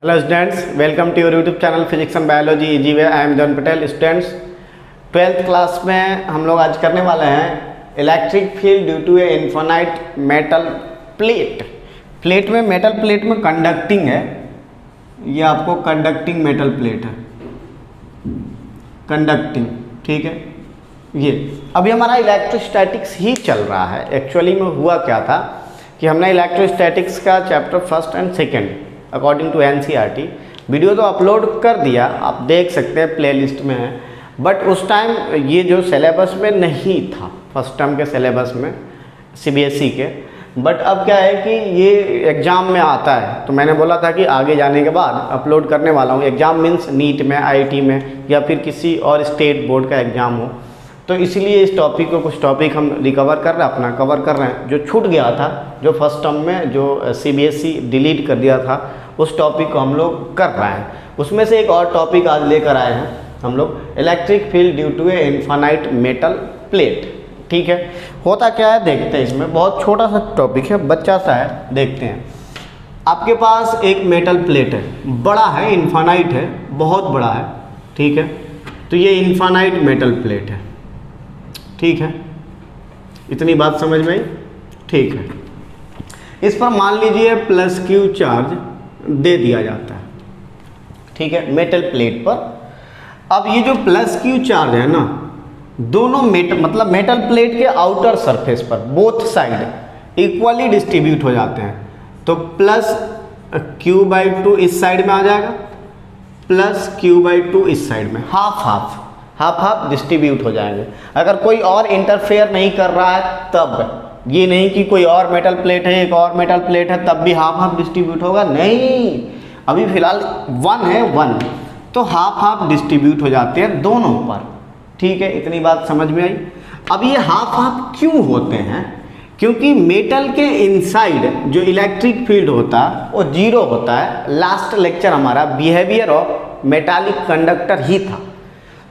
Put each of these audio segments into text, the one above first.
Hello students, welcome to your YouTube channel physics and biology easy way. I am John Patel. Students, 12th class में हम लोग आज करने वाले हैं electric field due to a infinite metal plate. Plate में metal plate में conducting है, ये आपको कंडक्टिंग मेटल प्लेट है, कंडक्टिंग, ठीक है। ये अभी हमारा इलेक्ट्रोस्टैटिक्स ही चल रहा है। एक्चुअली में हुआ क्या था कि हमने इलेक्ट्रोस्टैटिक्स का chapter first and second according to NCERT video तो अपलोड कर दिया, आप देख सकते हैं, प्लेलिस्ट में है। बट उस टाइम ये जो सिलेबस में नहीं था, फर्स्ट टर्म के सिलेबस में सीबीएसई के। बट अब क्या है कि ये एग्ज़ाम में आता है, तो मैंने बोला था कि आगे जाने के बाद अपलोड करने वाला हूँ। एग्ज़ाम मीन्स नीट में, आईआईटी में, या फिर किसी और स्टेट बोर्ड का एग्ज़ाम हो, तो इसलिए इस टॉपिक को, कुछ टॉपिक हम रिकवर कर रहे हैं, अपना कवर कर रहे हैं। जो छूट गया था, जो फर्स्ट टर्म में जो सीबीएसई डिलीट कर दिया था, उस टॉपिक को हम लोग कर रहे हैं। उसमें से एक और टॉपिक आज लेकर आए हैं हम लोग, electric field due to a infinite metal plate. ठीक है, होता क्या है देखते हैं। इसमें बहुत छोटा सा टॉपिक है, बच्चा सा है, देखते हैं। आपके पास एक मेटल प्लेट है, बड़ा है, इन्फिनाइट है, बहुत बड़ा है, ठीक है। तो ये इन्फिनाइट मेटल प्लेट है, ठीक है। इतनी बात समझ में आई? ठीक है। इस पर मान लीजिए प्लस क्यू चार्ज दे दिया जाता है, ठीक है, मेटल प्लेट पर। अब ये जो प्लस क्यू चार्ज है ना, दोनों मतलब मेटल प्लेट के आउटर सरफेस पर बोथ साइड इक्वली डिस्ट्रीब्यूट हो जाते हैं। तो प्लस क्यू बाई टू इस साइड में आ जाएगा, प्लस क्यू बाई टू इस साइड में, हाफ हाफ डिस्ट्रीब्यूट हो जाएंगे। अगर कोई और इंटरफेयर नहीं कर रहा है तब, ये नहीं कि कोई और मेटल प्लेट है, एक और मेटल प्लेट है, तब भी हाफ डिस्ट्रीब्यूट होगा, नहीं। अभी फिलहाल वन है, वन, तो हाफ डिस्ट्रीब्यूट हो जाते हैं दोनों पर, ठीक है। इतनी बात समझ में आई? अब ये हाफ क्यों होते हैं? क्योंकि मेटल के इनसाइड जो इलेक्ट्रिक फील्ड होता है वो जीरो होता है। लास्ट लेक्चर हमारा बिहेवियर ऑफ मेटालिक कंडक्टर ही था,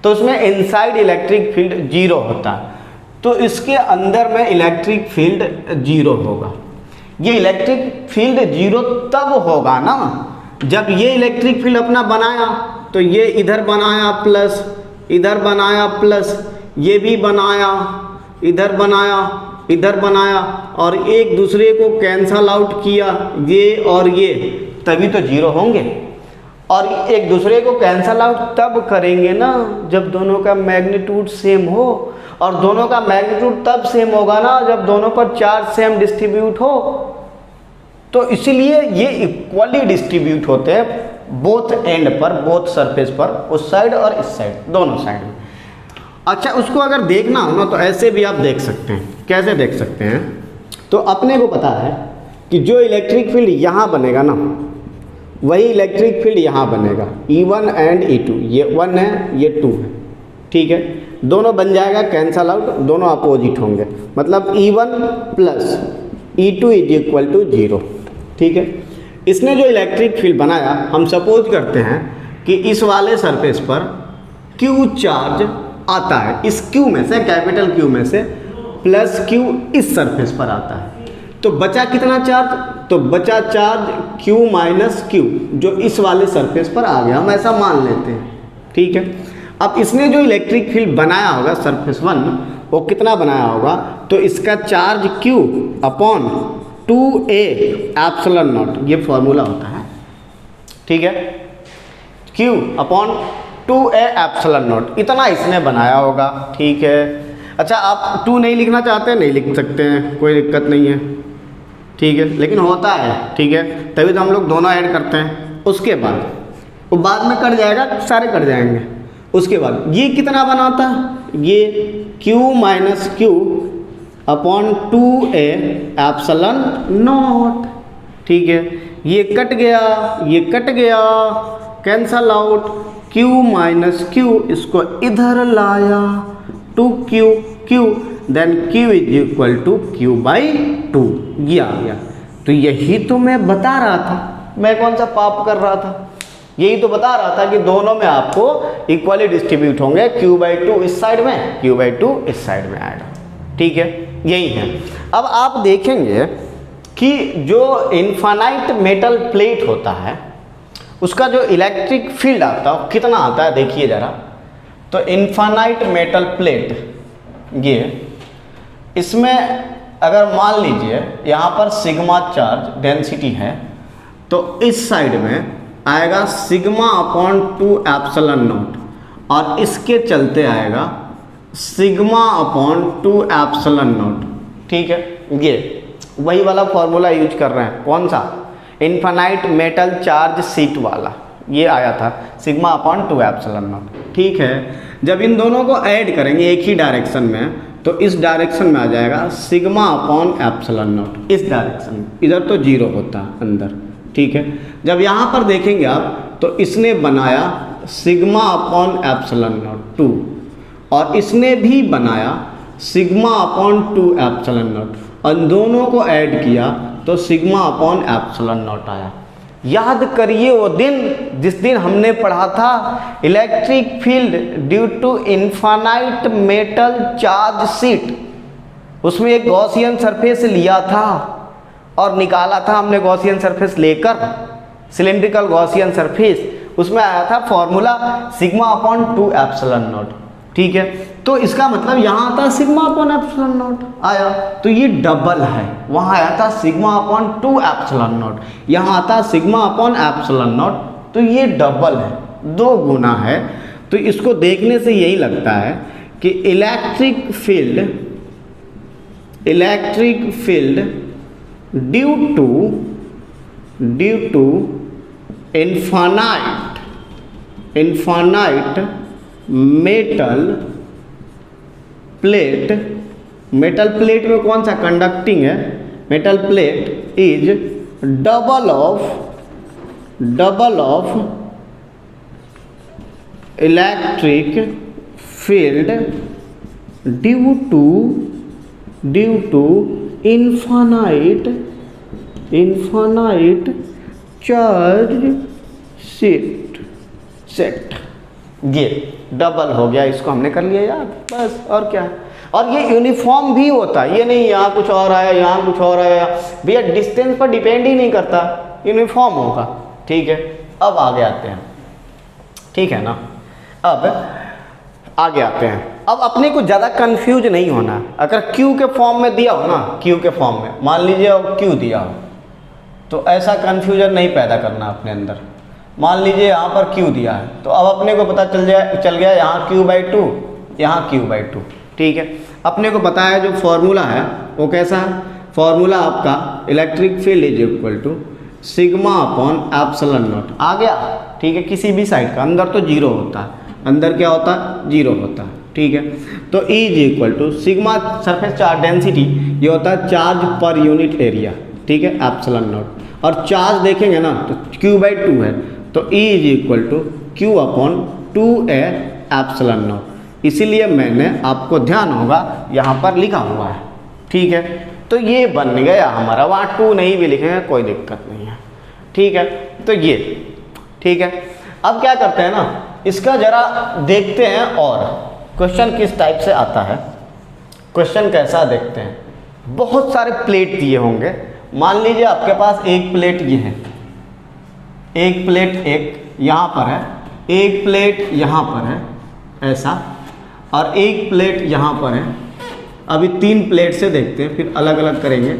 तो उसमें इनसाइड इलेक्ट्रिक फील्ड जीरो होता है, तो इसके अंदर में इलेक्ट्रिक फील्ड जीरो होगा। ये इलेक्ट्रिक फील्ड जीरो तब होगा ना जब ये इलेक्ट्रिक फील्ड अपना बनाया, तो ये इधर बनाया प्लस, इधर बनाया प्लस, ये भी बनाया, इधर बनाया, इधर बनाया, और एक दूसरे को कैंसल आउट किया, ये और ये, तभी तो जीरो होंगे। और एक दूसरे को कैंसल आउट तब करेंगे ना जब दोनों का मैग्नीट्यूड सेम हो, और दोनों का मैग्नीट्यूड तब सेम होगा ना जब दोनों पर चार्ज सेम डिस्ट्रीब्यूट हो। तो इसीलिए ये इक्वली डिस्ट्रीब्यूट होते हैं बोथ एंड पर, बोथ सरफेस पर, उस साइड और इस साइड, दोनों साइड में। अच्छा, उसको अगर देखना हो ना तो ऐसे भी आप देख सकते हैं। कैसे देख सकते हैं? तो अपने को पता है कि जो इलेक्ट्रिक फील्ड यहाँ बनेगा ना, वही इलेक्ट्रिक फील्ड यहाँ बनेगा, E1 एंड E2। ये 1 है, ये 2 है, ठीक है। दोनों बन जाएगा कैंसल आउट, दोनों अपोजिट होंगे, मतलब E1 plus E2 is equal to 0, ठीक है। इसने जो इलेक्ट्रिक फील्ड बनाया, हम सपोज करते हैं कि इस वाले सरफेस पर Q चार्ज आता है, इस Q में से, कैपिटल Q में से, प्लस Q इस सरफेस पर आता है, तो बचा कितना चार्ज? तो बचा चार्ज Q माइनस Q, जो इस वाले सरफेस पर आ गया, हम ऐसा मान लेते हैं, ठीक है। अब इसने जो इलेक्ट्रिक फील्ड बनाया होगा सरफेस 1, वो कितना बनाया होगा? तो इसका charge Q upon 2a epsilon not, ये फॉर्मूला होता है, ठीक है। Q upon 2a epsilon not, इतना इसने बनाया होगा, ठीक है। अच्छा, आप 2 नहीं लिखना चाहते हैं, नहीं लिख सकते हैं, कोई दिक्कत नहीं है, ठीक है, लेकिन होता है, ठीक है, तभी तो हम लोग दोनों ऐड करते हैं। उसके बाद वो बाद में कट जाएगा, सारे कट जाएंगे। उसके बाद ये कितना बनाता है? ये Q minus Q upon 2a epsilon naught, ठीक है। ये कट गया, ये कट गया, cancel out, Q minus Q, इसको इधर लाया, 2Q, then Q is equal to Q by 2, ये आ गया। तो यही तो मैं बता रहा था, मैं कौन सा पाप कर रहा था, यही तो बता रहा था कि दोनों में आपको इक्वली डिस्ट्रीब्यूट होंगे, Q बाई 2 इस साइड में, Q बाई 2 इस साइड में आएगा, ठीक है, यही है। अब आप देखेंगे कि जो इन्फिनाइट मेटल प्लेट होता है उसका जो इलेक्ट्रिक फील्ड आता है कितना आता है देखिए ज़रा। तो इन्फानाइट मेटल प्लेट ये, इसमें अगर मान लीजिए यहाँ पर सिग्मा चार्ज डेंसिटी है तो इस साइड में आएगा सिग्मा अपॉन 2 एप्सिलॉन नॉट, और इसके चलते आएगा सिग्मा अपॉन 2 एप्सिलॉन नॉट। ठीक है, ये वही वाला फॉर्मूला यूज कर रहे हैं, कौन सा, इन्फानाइट मेटल चार्ज सीट वाला, ये आया था सिग्मा अपॉन 2 एप्सिलॉन नॉट। ठीक है, जब इन दोनों को ऐड करेंगे एक ही डायरेक्शन में तो इस डायरेक्शन में आ जाएगा सिग्मा अपॉन एप्सिलॉन नॉट, इस डायरेक्शन में, इधर तो जीरो होता है अंदर। ठीक है, जब यहाँ पर देखेंगे आप तो इसने बनाया सिग्मा अपॉन एप्सिलॉन नॉट 2, और इसने भी बनाया सिग्मा अपॉन 2 एप्सिलॉन नॉट, और दोनों को ऐड किया तो सिग्मा अपॉन एप्सिलॉन नॉट आया। याद करिए वो दिन जिस दिन हमने पढ़ा था electric field due to infinite metal charge sheet, उसमें एक गॉसियन सरफेस लिया था और निकाला था हमने गॉसियन सरफेस लेकर, सिलेंड्रिकल गॉसियन सरफेस, उसमें आया था formula sigma upon 2 epsilon naught. ठीक है, तो इसका मतलब यहाँ आता सिग्मा अपॉन एप्सिलॉन नॉट आया, तो ये डबल है, वहाँ आया था सिग्मा अपॉन 2 एप्सिलॉन नॉट, यहाँ आता सिग्मा अपॉन एप्सिलॉन नॉट, तो ये डबल है, 2 गुना है। तो इसको देखने से यही लगता है कि electric field due to infinite metal plate में कौन सा कंडक्टिंग है, metal plate is double of electric field due to infinite charge sheet. ये डबल हो गया, इसको हमने कर लिया यार, बस और क्या। और ये यूनिफॉर्म भी होता है, ये नहीं यहाँ कुछ और आया यहाँ कुछ और आया भैया, डिस्टेंस पर डिपेंड ही नहीं करता, यूनिफॉर्म होगा। ठीक है, अब आगे आते हैं, ठीक है ना, अब आगे आते हैं। अब अपने को ज़्यादा कंफ्यूज नहीं होना है। अगर क्यू के फॉर्म में दिया हो ना, क्यू के फॉर्म में मान लीजिए क्यू दिया हो, तो ऐसा कन्फ्यूजन नहीं पैदा करना अपने अंदर। मान लीजिए यहाँ पर क्यू दिया है, तो अब अपने को पता चल गया यहाँ Q/2, यहाँ Q/2। ठीक है, अपने को पता है जो फॉर्मूला है वो कैसा है, फॉर्मूला आपका electric field is equal to sigma upon epsilon naught आ गया। ठीक है, किसी भी साइड का, अंदर तो जीरो होता है, अंदर क्या होता है, जीरो होता है। ठीक है, तो E is equal to sigma surface charge density, ये होता है चार्ज पर यूनिट एरिया। ठीक है, एप्सिलॉन नॉट, और चार्ज देखेंगे ना तो Q/2 है, तो E is equal to Q upon 2A epsilon naught. इसीलिए मैंने, आपको ध्यान होगा यहाँ पर लिखा हुआ है। ठीक है, तो ये बन गया हमारा, वहाँ 2 नहीं भी लिखेंगे कोई दिक्कत नहीं है। ठीक है, तो ये ठीक है। अब क्या करते हैं ना, इसका जरा देखते हैं और क्वेश्चन किस टाइप से आता है, क्वेश्चन कैसा देखते हैं। बहुत सारे प्लेट दिए होंगे, मान लीजिए आपके पास एक प्लेट ये है, एक प्लेट एक यहाँ पर है, एक प्लेट यहाँ पर है ऐसा, और एक प्लेट यहाँ पर है। अभी 3 प्लेट से देखते हैं, फिर अलग अलग करेंगे।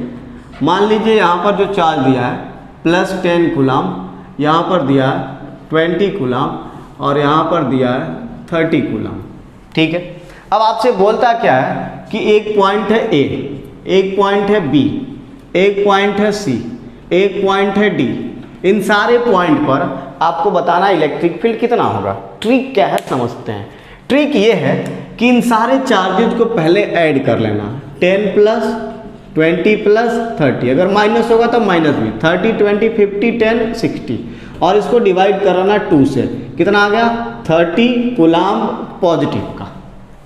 मान लीजिए यहाँ पर जो चार्ज दिया है +10 कूलम, यहाँ पर दिया है 20 कूलम, और यहाँ पर दिया है 30 कूलम। ठीक है, अब आपसे बोलता क्या है कि एक पॉइंट है A, एक पॉइंट है B, एक पॉइंट है C, एक पॉइंट है D। इन सारे पॉइंट पर आपको बताना इलेक्ट्रिक फील्ड कितना होगा। ट्रिक क्या है समझते हैं। ट्रिक ये है कि इन सारे चार्जेज को पहले ऐड कर लेना, 10 + 20 + 30, अगर माइनस होगा तो माइनस भी, 30 20 50 10 60, और इसको डिवाइड कराना 2 से, कितना आ गया 30 कूलम पॉजिटिव का।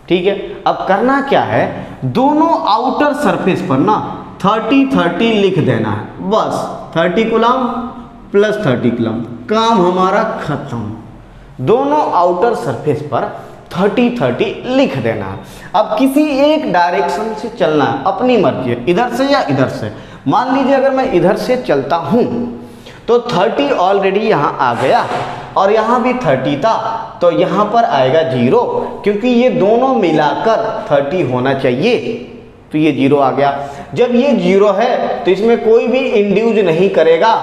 ठीक है, अब करना क्या है, दोनों आउटर सरफेस पर ना 30 30 लिख देना है, बस 30 कूलम + 30 कूलम, काम हमारा खत्म। दोनों आउटर सरफेस पर 30 30 लिख देना है। अब किसी एक डायरेक्शन से चलना है, अपनी मर्जी है, इधर से या इधर से। मान लीजिए अगर मैं इधर से चलता हूँ तो 30 ऑलरेडी यहाँ आ गया और यहाँ भी 30 था, तो यहाँ पर आएगा 0, क्योंकि ये दोनों मिलाकर 30 होना चाहिए, तो ये 0 आ गया। जब ये 0 है तो इसमें कोई भी इंड्यूज नहीं करेगा,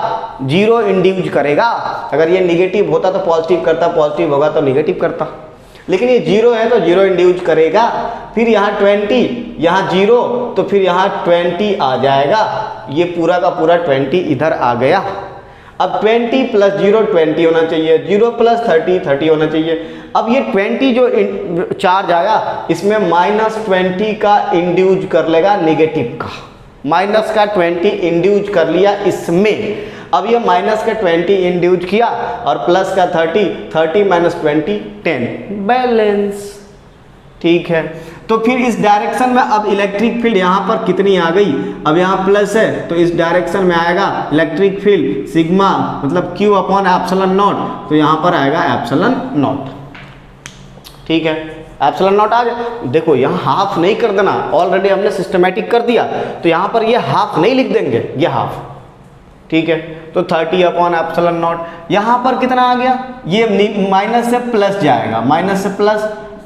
0 इंड्यूज करेगा। अगर ये निगेटिव होता तो पॉजिटिव करता, पॉजिटिव होगा तो निगेटिव करता, लेकिन ये 0 है तो 0 इंड्यूज करेगा। फिर यहाँ 20, यहाँ 0, तो फिर यहाँ 20 आ जाएगा, ये पूरा का पूरा 20 इधर आ गया। अब 20 प्लस 0 20 होना चाहिए, 0 प्लस 30 30 होना चाहिए। अब ये 20 जो चार्ज आया इसमें -20 का इंड्यूज कर लेगा नेगेटिव का, माइनस का 20 इंड्यूज कर लिया इसमें। अब ये माइनस का 20 इंड्यूज किया और प्लस का 30 माइनस 20 10, बैलेंस। ठीक है, तो फिर इस डायरेक्शन में अब इलेक्ट्रिक फील्ड यहाँ पर कितनी आ गई, अब यहाँ प्लस है तो इस डायरेक्शन में आएगा इलेक्ट्रिक फील्ड सिग्मा मतलब Q अपॉन एप्सिलॉन नॉट, तो यहाँ पर आएगा एप्सिलॉन नॉट। ठीक है, एप्सिलॉन नॉट आ गया। देखो यहाँ हाफ नहीं कर देना, ऑलरेडी हमने सिस्टमेटिक कर दिया, तो यहाँ पर ये हाफ नहीं लिख देंगे, ये हाफ। ठीक है, तो 30 अपॉन एप्सिलॉन नॉट। यहाँ पर कितना आ गया, ये माइनस से प्लस जाएगा, माइनस से प्लस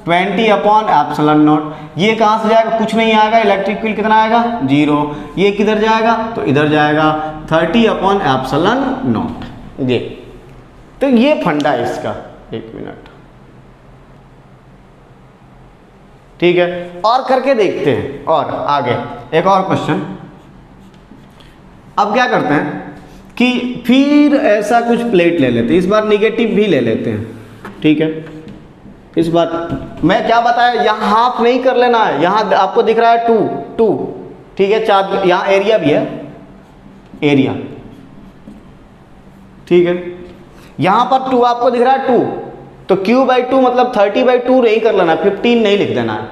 20 अपॉन एप्सिलॉन नॉट। ये कहाँ से जाएगा, कुछ नहीं आएगा, इलेक्ट्रिक फील्ड कितना आएगा 0। ये किधर जाएगा, तो इधर जाएगा 30 अपॉन एप्सिलॉन नॉट। ये तो ये फंडा है इसका। एक मिनट, ठीक है, और करके देखते हैं। और आगे एक और क्वेश्चन। अब क्या करते हैं कि फिर ऐसा कुछ प्लेट ले लेते हैं, इस बार निगेटिव भी ले लेते हैं। ठीक है, इस बार मैं क्या बताया, यहाँ हाफ नहीं कर लेना है, यहाँ आपको दिख रहा है 2 ठीक है, चार्ज यहाँ एरिया भी है, एरिया। ठीक है, यहाँ पर 2 आपको दिख रहा है 2, तो Q/2 मतलब 30/2 नहीं कर लेना, 15 नहीं लिख देना है।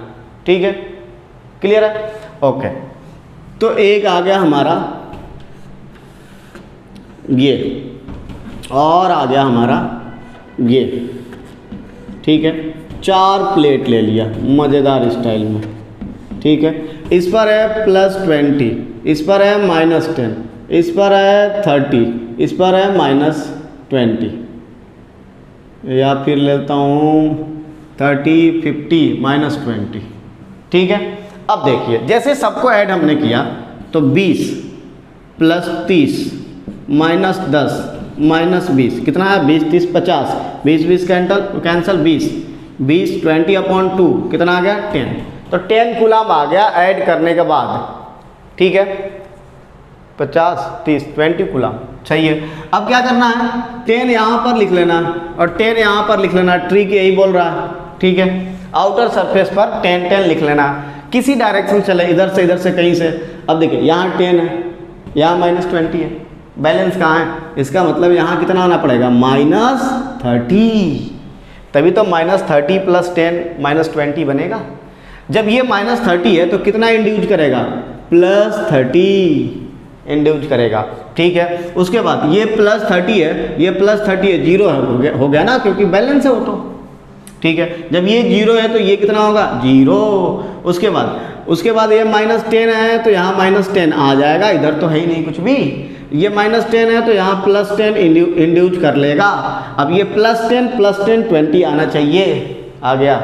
ठीक है, क्लियर है, ओके। तो एक आ गया हमारा ये, और आ गया हमारा ये। ठीक है, 4 प्लेट ले लिया मज़ेदार स्टाइल में। ठीक है, इस पर है +20, इस पर है -10, इस पर है 30, इस पर है -20, या फिर लेता हूँ 30 50 -20। ठीक है, अब देखिए जैसे सबको ऐड हमने किया तो 20 + 30 -10 -20 कितना है, 20 30 50, 20 20 कैंसल 20 20 20/2 कितना आ गया 10, तो 10 कूलम आ गया ऐड करने के बाद। ठीक है, 50 30 20 कूलम सही है। अब क्या करना है, 10 यहाँ पर लिख लेना और 10 यहाँ पर लिख लेना, ट्रिक यही बोल रहा है। ठीक है, आउटर सरफेस पर 10 10 लिख लेना, किसी डायरेक्शन चले, इधर से कहीं से। अब देखिए यहाँ 10 है, यहाँ -20 है, बैलेंस कहाँ है, इसका मतलब यहाँ कितना आना पड़ेगा -30, तभी तो -30 + 10 -20 बनेगा। जब ये -30 है तो कितना इंड्यूज करेगा, +30 इंड्यूज करेगा। ठीक है, उसके बाद ये +30 है, ये +30 है, 0 है, हो गया ना, क्योंकि बैलेंस है वो तो। ठीक है, जब ये 0 है तो ये कितना होगा 0। उसके बाद ये -10 है तो यहाँ -10 आ जाएगा, इधर तो है ही नहीं कुछ भी। ये -10 है तो यहाँ +10 इंड्यूज कर लेगा। अब ये +10 + 10 20 आना चाहिए, आ गया।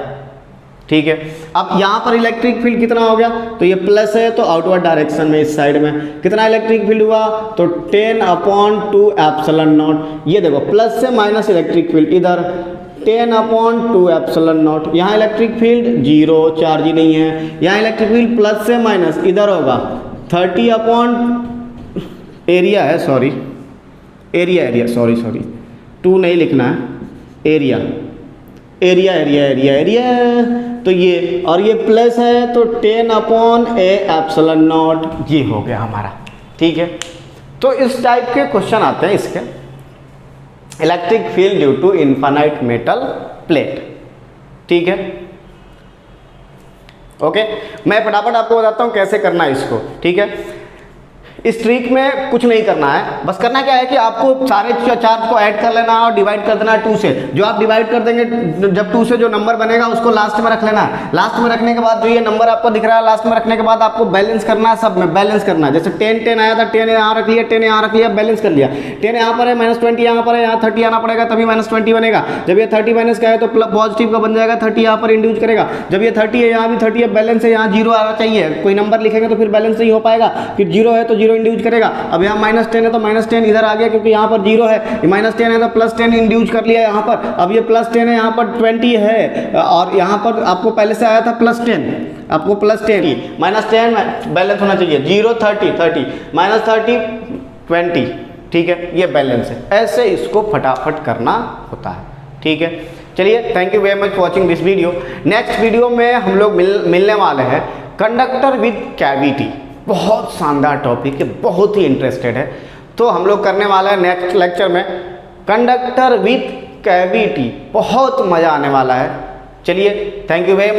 ठीक है, अब यहाँ पर इलेक्ट्रिक फील्ड कितना हो गया, तो ये प्लस है तो आउटवर्ड डायरेक्शन में इस साइड में कितना इलेक्ट्रिक फील्ड हुआ, तो 10/2 एप्सिलॉन नॉट। ये देखो प्लस से माइनस इलेक्ट्रिक फील्ड इधर 10/2 एप्सिलॉन नॉट। यहाँ इलेक्ट्रिक फील्ड 0, चार्ज ही नहीं है। यहाँ इलेक्ट्रिक फील्ड प्लस से माइनस इधर होगा 30 एरिया है, सॉरी एरिया सॉरी 2 नहीं लिखना है, एरिया। तो ये और ये प्लस है तो 10/A एप्सिलॉन नॉट, ये हो गया हमारा। ठीक है, तो इस टाइप के क्वेश्चन आते हैं इसके, electric field due to infinite metal plate. ठीक है, ओके, मैं फटाफट आपको बताता हूँ कैसे करना है इसको। ठीक है, इस ट्रिक में कुछ नहीं करना है, बस करना क्या है कि आपको सारे चार्ज को ऐड कर लेना और डिवाइड कर देना 2 से। जो आप डिवाइड कर देंगे जब 2 से जो नंबर बनेगा उसको लास्ट में रख लेना है। लास्ट में रखने के बाद जो ये नंबर आपको दिख रहा है लास्ट में रखने के बाद आपको बैलेंस करना है, सब में बैलेंस करना है। जैसे 10 10 आया था, 10 यहाँ रख लिया, 10 यहाँ रख लिया, बैलेंस कर लिया। 10 यहाँ पर है, -20 यहाँ पर है, यहाँ 30 आना पड़ेगा तभी -20 बनेगा। जब ये 30 माइनस का है तो पॉजिटिव का बन जाएगा, 30 यहाँ पर इंड्यूस करेगा। जब ये 30 है यहाँ भी 30 है, बैलेंस है, यहाँ 0 आना चाहिए। कोई नंबर लिखेंगे तो फिर बैलेंस नहीं हो पाएगा, फिर 0 है तो 0 इंड्यूस करेगा। अब यहाँ -10 है तो -10 इधर आ गया क्योंकि यहाँ पर 0 है, -10 है तो +10 इंड्यूस कर लिया यहाँ पर। अब ये +10 है, यहाँ पर 20 है और यहाँ पर आपको पहले से आया था +10, आपको +10 -10 बैलेंस होना चाहिए। 0 30 30 -30 20, ठीक है, ये बैलेंस है। ऐसे इसको फटाफट करना होता है, ठीक है। चलिए, thank you very much for watching this video. Next video में हम लोग मिलने वाले हैं कंडक्टर विद कैविटी। बहुत शानदार टॉपिक है, बहुत ही इंटरेस्टेड है, तो हम लोग करने वाला है नेक्स्ट लेक्चर में कंडक्टर विद कैविटी। बहुत मज़ा आने वाला है। चलिए, थैंक यू वेरी मच।